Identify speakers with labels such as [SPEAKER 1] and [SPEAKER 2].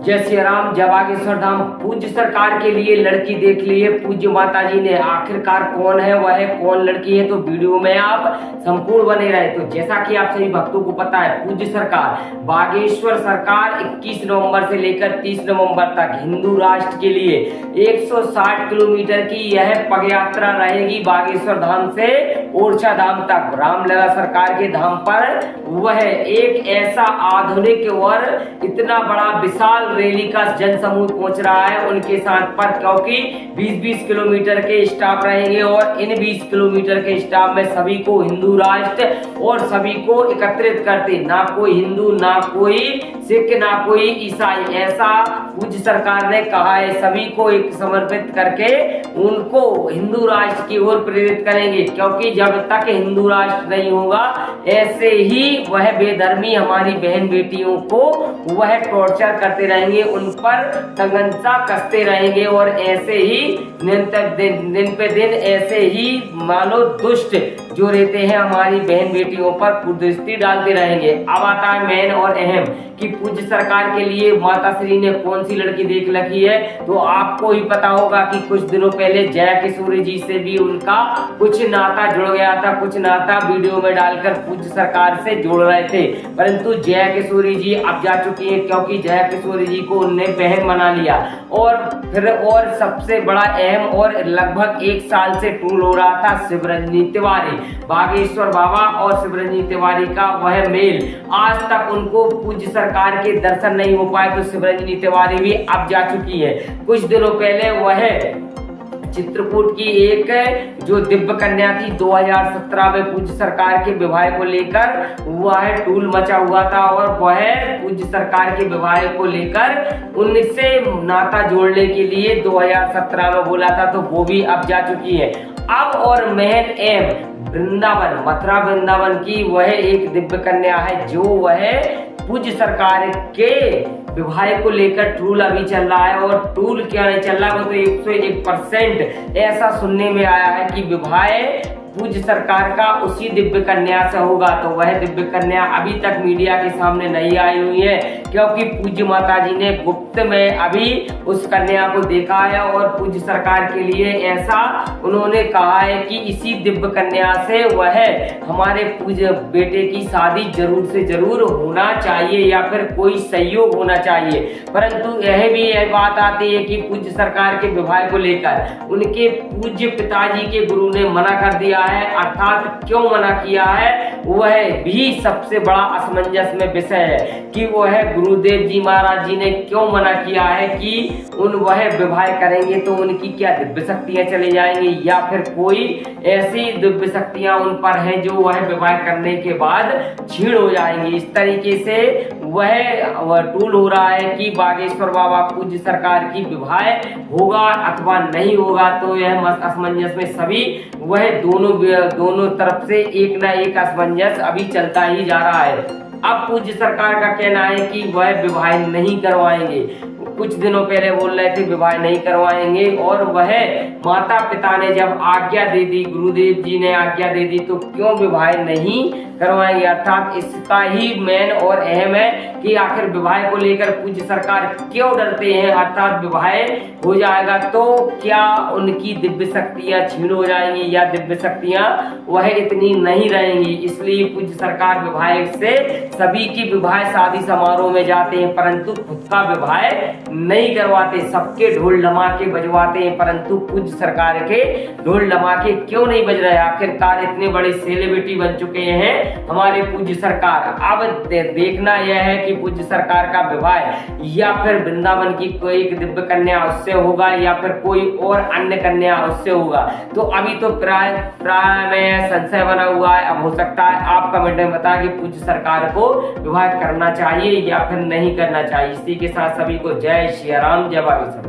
[SPEAKER 1] जय श्री राम, जय बागेश्वर धाम। पूज्य सरकार के लिए लड़की देख लिए पूज्य माता जी ने। आखिरकार कौन है वह, कौन लड़की है, तो वीडियो में आप संपूर्ण बने रहे। तो जैसा कि आप सभी भक्तों को पता है, पूज्य सरकार बागेश्वर सरकार 21 नवंबर से लेकर 30 नवंबर तक हिंदू राष्ट्र के लिए 160 किलोमीटर की यह पग यात्रा रहेगी बागेश्वर धाम से ओरछा धाम तक। रामलला सरकार के धाम पर वह एक ऐसा आधुनिक और इतना बड़ा विशाल रैली का जनसमूह पहुंच रहा है उनके साथ पर, क्योंकि 20-20 किलोमीटर के स्टाफ रहेंगे और इन 20 किलोमीटर के स्टाफ में सभी को हिंदू राष्ट्र और सभी को एकत्रित करते, ना कोई हिंदू, ना कोई सिख, ना कोई ईसाई, ऐसा पूज्य सरकार ने कहा है। सभी को एक समर्पित करके उनको हिंदू राष्ट्र की ओर प्रेरित करेंगे, क्योंकि जब तक हिंदू राष्ट्र नहीं होगा ऐसे ही वह बेधर्मी हमारी बहन बेटियों को वह टॉर्चर करते रहेंगे, उन पर तंगनसा कसते रहेंगे और ऐसे ही दिन पे दिन ऐसे ही मानो दुष्ट जो रहते हैं हमारी बहन बेटियों पर कुदृष्टि डालते रहेंगे। अब आता है मेन और अहम कि पूज्य सरकार के लिए माता श्री ने कौन सी लड़की देख रखी है। तो आपको ही पता होगा कि कुछ दिनों पहले जया किशोरी जी से भी उनका कुछ नाता जुड़ गया था, कुछ नाता वीडियो में डालकर पूज्य सरकार से जोड़ रहे थे, परंतु जया किशोरी जी अब जा चुकी है, क्योंकि जया किशोरी जी को उनने बहन बना लिया। और फिर और सबसे बड़ा अहम और लगभग 1 साल से टूल हो रहा था शिवरंजनी तिवारी, बागेश्वर बाबा और शिवरंजनी तिवारी का वह मेल। आज तक उनको पूज्य सरकार के दर्शन नहीं हो पाए, तो शिवरंजनी तिवारी भी अब जा चुकी है। कुछ दिनों पहले वह चित्रकूट की एक जो दिव्य कन्या थी 2017 में पूज्य सरकार के विवाह को लेकर वह टूल मचा हुआ था और वह पूज्य सरकार के विवाह को लेकर उनसे नाता जोड़ने के लिए 2017 में बोला था, तो वो भी अब जा चुकी है। अब और महन एम वृंदावन, मथुरा वृंदावन की वह एक दिव्य कन्या है जो वह पूज्य सरकार के विवाह को लेकर टूल अभी चल रहा है। और टूल क्या नहीं चल रहा है, वो तो 101% ऐसा सुनने में आया है कि विवाह पूज्य सरकार का उसी दिव्य कन्या से होगा। तो वह दिव्य कन्या अभी तक मीडिया के सामने नहीं आई हुई है, क्योंकि पूज्य माता जी ने गुप्त में अभी उस कन्या को देखा है और पूज्य सरकार के लिए ऐसा उन्होंने कहा है कि इसी दिव्य कन्या से वह हमारे पूज्य बेटे की शादी जरूर से जरूर होना चाहिए या फिर कोई सहयोग होना चाहिए। परंतु यह भी यह बात आती है कि पूज्य सरकार के विवाह को लेकर उनके पूज्य पिताजी के गुरु ने मना कर दिया है। अर्थात क्यों मना किया है वह भी सबसे बड़ा असमंजस में विषय है कि वह गुरुदेव जी महाराज जी ने क्यों मना किया है कि वह विवाह करेंगे तो उनकी क्या दिव्य शक्तियां चली जाएंगी या फिर कोई ऐसी दिव्य शक्तियां उन पर हैं जो वह विवाह करने के बाद छीण हो जाएंगी। इस तरीके से वह टूल हो रहा है कि बागेश्वर बाबा पूज्य सरकार की विवाह होगा अथवा नहीं होगा। तो यह असमंजस में सभी वह दोनों तरफ से एक ना एक असमंजस अभी चलता ही जा रहा है। अब पूज्य सरकार का कहना है कि वह विवाह नहीं करवाएंगे। कुछ दिनों पहले बोल रहे थे विवाह नहीं करवाएंगे और वह माता पिता ने जब आज्ञा दे दी, गुरुदेव जी ने आज्ञा दे दी, तो क्यों विवाह नहीं करवाएंगे। अर्थात इसका ही मेन और अहम है कि आखिर विवाह को लेकर पूज्य सरकार क्यों डरते हैं। अर्थात विवाह हो जाएगा तो क्या उनकी दिव्य शक्तियां छीन हो जाएंगी या दिव्य शक्तियां वह इतनी नहीं रहेंगी। इसलिए पूज्य सरकार विवाह से सभी की विवाह शादी समारोह में जाते हैं, परंतु खुद का विवाह नहीं करवाते। सबके ढोल धमाके बजवाते हैं, परंतु पूज्य सरकार के ढोल धमाके क्यों नहीं बज रहे। आखिरकार इतने बड़े सेलिब्रिटी बन चुके हैं हमारे पूज्य सरकार। अब देखना यह है कि पूज्य सरकार का विवाह या फिर वृंदावन की कोई एक दिव्य कन्या उससे होगा या फिर कोई और अन्य कन्या उससे होगा। तो अभी तो प्राय में संशय बना हुआ है। अब हो सकता है आप कमेंट में बताएं कि पूज्य सरकार को विवाह करना चाहिए या फिर नहीं करना चाहिए। इसी के साथ सभी को जय श्री राम, जय बागेश्वर।